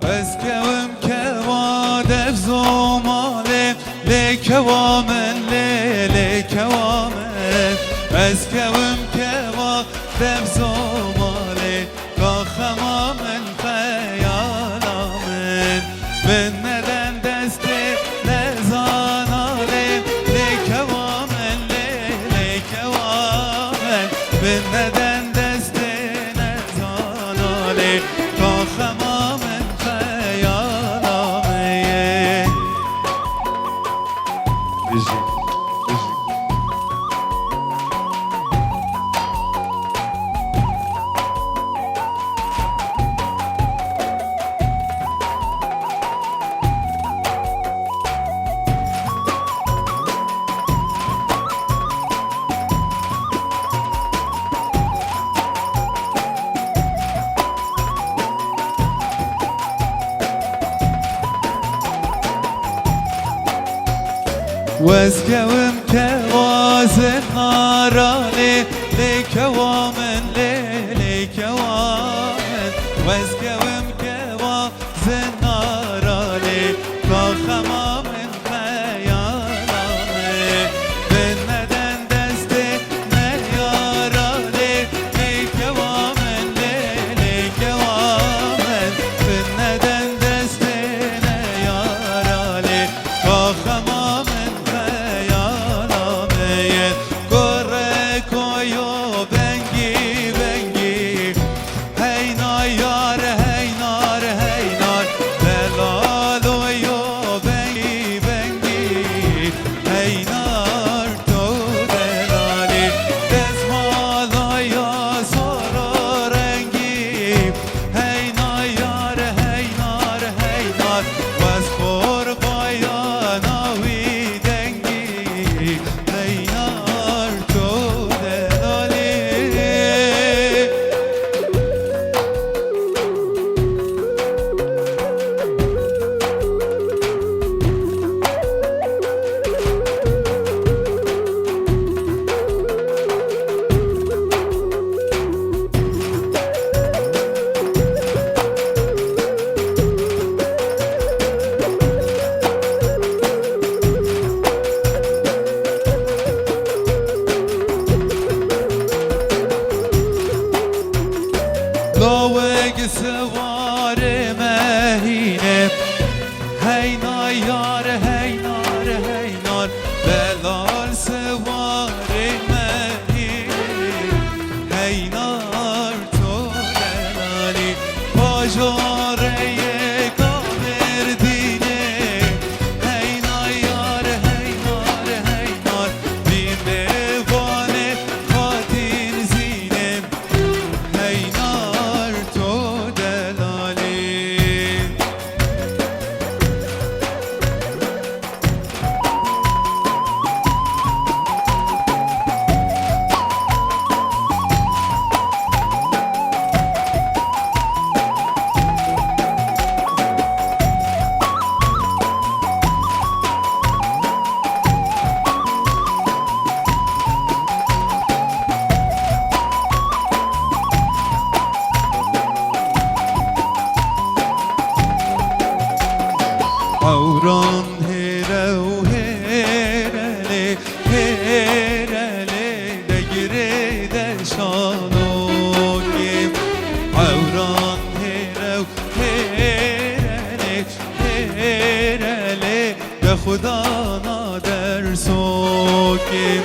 واسكوم كوادف زمالي لكوامن لكوامن واسكوم كوادف زمالي كخمامن خيالامن من ندن دسته لزانالي لكوامن لكوامن من ندن دسته لزانالي كخمامن خيالامن واسكوم كوازن ناراني لكوامن لكوامن واسكوم كوازن ناراني كخمامن خيالامن من ندن دسته نياراني لكوامن لكوامن من ندن دسته نياراني كخمامن لوگ سوار مهینه هی نار هی نار هی نار بلال سوار مهینه هی نار تو دلالی باجاره کامر دینه هی نار هی نار هی نار بین دیوانه خاطر زینه هی نار اوران هرو هرله هرله دگره دشانویم اوران هرو هرله هرله به خدا نادر سوکیم